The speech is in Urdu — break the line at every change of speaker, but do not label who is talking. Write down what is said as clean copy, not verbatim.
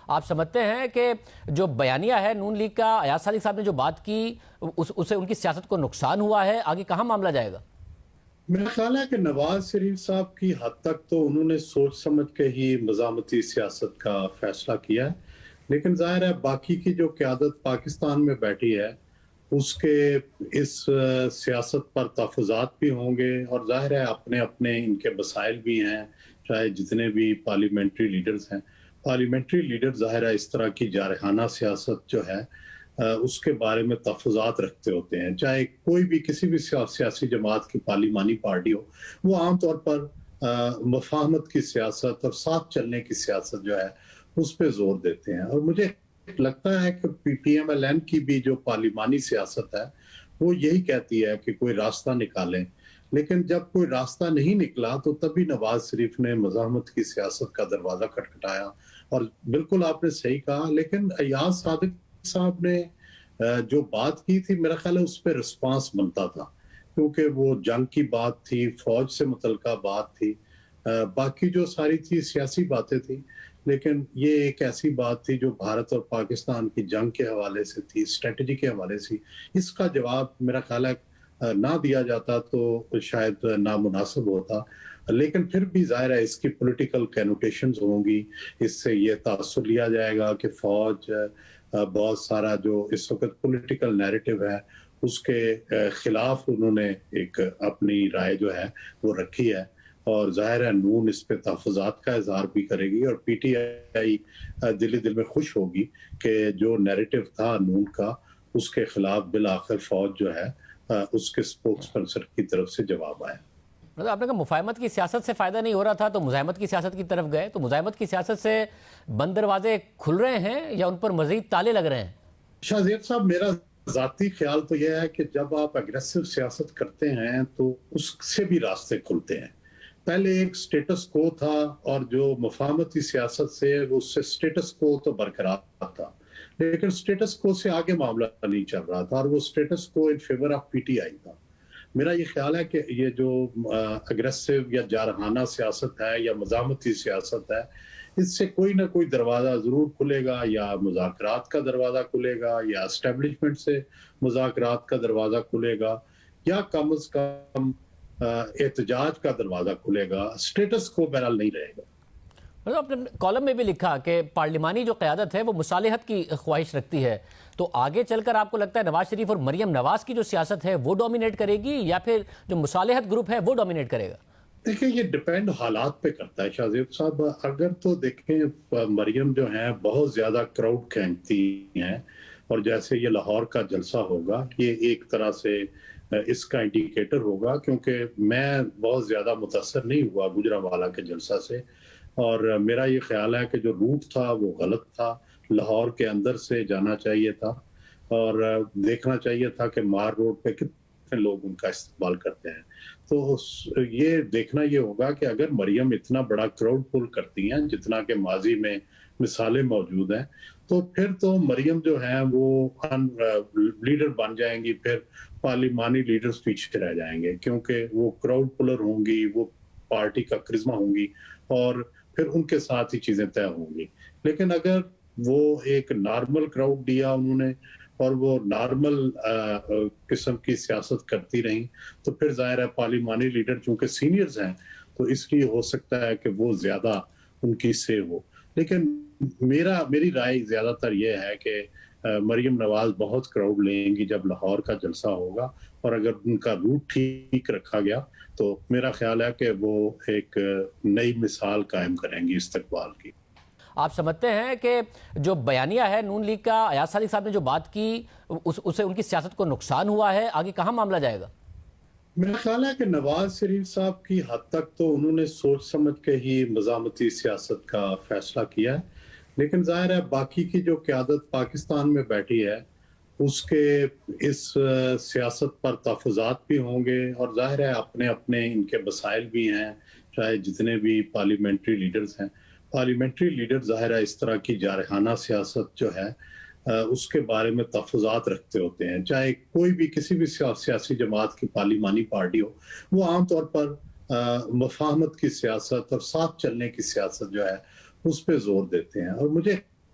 آپ سمجھتے ہیں کہ جو بیانیہ ہے نون لیگ کا، ایاز صادق صاحب نے جو بات کی اسے ان کی سیاست کو نقصان ہوا ہے، آگے کہاں معاملہ جائے گا؟
میرا خیال ہے کہ نواز شریف صاحب کی حد تک تو انہوں نے سوچ سمجھ کے ہی مزاحمتی سیاست کا فیصلہ کیا ہے، لیکن ظاہر ہے باقی کی جو قیادت پاکستان میں بیٹھی ہے اس کے اس سیاست پر تحفظات بھی ہوں گے، اور ظاہر ہے اپنے اپنے ان کے مسائل بھی ہیں، چاہے جتنے بھی پارلیمنٹری لیڈرز ہیں۔ پارلیمنٹری لیڈر ظاہر ہے اس طرح کی جارحانہ سیاست جو ہے اس کے بارے میں تحفظات رکھتے ہوتے ہیں، چاہے کوئی بھی کسی بھی سیاسی جماعت کی پارلیمانی پارٹی ہو، وہ عام طور پر مفاہمت کی سیاست اور ساتھ چلنے کی سیاست جو ہے اس پہ زور دیتے ہیں۔ اور مجھے لگتا ہے کہ پی ایم ایل این کی بھی جو پارلیمانی سیاست ہے وہ یہی کہتی ہے کہ کوئی راستہ نکالیں، لیکن جب کوئی راستہ نہیں نکلا تو تبھی نواز شریف نے مزاحمت کی سیاست کا دروازہ کھٹکھٹایا۔ اور بالکل آپ نے صحیح کہا، لیکن ایاز صادق صاحب نے جو بات کی تھی میرا خیال ہے اس پہ رسپانس بنتا تھا، کیونکہ وہ جنگ کی بات تھی، فوج سے متعلقہ بات تھی، باقی جو ساری تھی سیاسی باتیں تھیں، لیکن یہ ایک ایسی بات تھی جو بھارت اور پاکستان کی جنگ کے حوالے سے تھی، اسٹریٹجی کے حوالے سے۔ اس کا جواب میرا خیال ہے نہ دیا جاتا تو شاید نامناسب ہوتا، لیکن پھر بھی ظاہر ہے اس کی پولیٹیکل کینوٹیشنز ہوں گی، اس سے یہ تاثر لیا جائے گا کہ فوج بہت سارا جو اس وقت پولیٹیکل نیریٹو ہے اس کے خلاف انہوں نے ایک اپنی رائے جو ہے وہ رکھی ہے، اور ظاہر ہے نون اس پہ تحفظات کا اظہار بھی کرے گی، اور پی ٹی آئی دل میں خوش ہوگی کہ جو نیریٹو تھا نون کا اس کے خلاف بالآخر فوج جو ہے اس کے سپوکس پرسن کی طرف سے جواب آیا۔
مطلب آپ نے کہا مفاہمت کی سیاست سے فائدہ نہیں ہو رہا تھا تو مزاحمت کی سیاست کی طرف گئے، تو مزاحمت کی سیاست سے بند دروازے کھل رہے ہیں یا ان پر مزید تالے لگ رہے ہیں؟
شاہ زیب صاحب، میرا ذاتی خیال تو یہ ہے کہ جب آپ اگریسو سیاست کرتے ہیں تو اس سے بھی راستے کھلتے ہیں۔ پہلے ایک سٹیٹس کو تھا، اور جو مفاہمتی سیاست سے اس سے سٹیٹس کو تو برقرار تھا، لیکن سٹیٹس کو سے آگے معاملہ نہیں چل رہا تھا، اور وہ سٹیٹس کو in favour of P T I تھا۔ میرا یہ خیال ہے کہ یہ جو اگریسو یا جارحانہ سیاست ہے یا مزاحمتی سیاست ہے، اس سے کوئی نہ کوئی دروازہ ضرور کھلے گا، یا مذاکرات کا دروازہ کھلے گا، یا اسٹیبلشمنٹ سے مذاکرات کا دروازہ کھلے گا، یا کم از کم احتجاج کا دروازہ کھلے گا۔ سٹیٹس کو بہرحال نہیں رہے گا۔
آپ نے کالم میں بھی لکھا کہ پارلیمانی جو قیادت ہے وہ مصالحت کی خواہش رکھتی ہے، تو آگے چل کر آپ کو لگتا ہے نواز شریف اور مریم نواز کی جو سیاست ہے وہ ڈومینیٹ کرے گی یا پھر جو مصالحت گروپ ہے وہ ڈومینیٹ کرے گا؟
دیکھیں، یہ ڈیپینڈ حالات پہ کرتا ہے شاہ زیب صاحب۔ اگر تو دیکھیں مریم جو ہیں بہت زیادہ کراؤڈ کھینچتی ہیں، اور جیسے یہ لاہور کا جلسہ ہوگا یہ ایک طرح سے اس کا انڈیکیٹر ہوگا، کیونکہ میں بہت زیادہ متاثر نہیں ہوا گجرانوالہ کے جلسہ سے، اور میرا یہ خیال ہے کہ جو روٹ تھا وہ غلط تھا، لاہور کے اندر سے جانا چاہیے تھا، اور دیکھنا چاہیے تھا کہ مار روڈ پہ کتنے لوگ ان کا استقبال کرتے ہیں۔ تو یہ دیکھنا یہ ہوگا کہ اگر مریم اتنا بڑا کراؤڈ پل کرتی ہیں جتنا کہ ماضی میں مثالیں موجود ہیں، تو پھر تو مریم جو ہیں وہ لیڈر بن جائیں گی، پھر پارلیمانی لیڈرز پیچھے رہ جائیں گے، کیونکہ وہ کراؤڈ پلر ہوں گی، وہ پارٹی کا کرزمہ ہوں گی، اور پھر ان کے ساتھ ہی چیزیں طے ہوں گی۔ لیکن اگر وہ ایک نارمل کراؤڈ دیا انہوں نے، اور وہ نارمل قسم کی سیاست کرتی رہیں، تو پھر ظاہر ہے پارلیمانی لیڈر چونکہ سینئرز ہیں تو اس لیے ہو سکتا ہے کہ وہ زیادہ ان کی سے ہو۔ لیکن میری رائے زیادہ تر یہ ہے کہ مریم نواز بہت کراؤڈ لیں گی جب لاہور کا جلسہ ہوگا، اور اگر ان کا روٹ ٹھیک رکھا گیا تو میرا خیال ہے کہ وہ ایک نئی مثال قائم کریں گی استقبال کی۔
آپ سمجھتے ہیں کہ جو بیانیہ ہے نون لیگ کا، ایاز صادق صاحب نے جو بات کی اسے ان کی سیاست کو نقصان ہوا ہے، آگے کہاں معاملہ جائے گا؟
میرا خیال ہے کہ نواز شریف صاحب کی حد تک تو انہوں نے سوچ سمجھ کے ہی مزاحمتی سیاست کا فیصلہ کیا ہے، لیکن ظاہر ہے باقی کی جو قیادت پاکستان میں بیٹھی ہے اس کے اس سیاست پر تحفظات بھی ہوں گے، اور ظاہر ہے اپنے اپنے ان کے مسائل بھی ہیں، چاہے جتنے بھی پارلیمنٹری لیڈرز ہیں۔ پارلیمنٹری لیڈر ظاہر ہے اس طرح کی جارحانہ سیاست جو ہے اس کے بارے میں تحفظات رکھتے ہوتے ہیں، چاہے کوئی بھی کسی بھی سیاسی جماعت کی پارلیمانی پارٹی ہو، وہ عام طور پر مفاہمت کی سیاست اور ساتھ چلنے کی سیاست جو ہے اس پہ زور دیتے ہیں۔ اور مجھے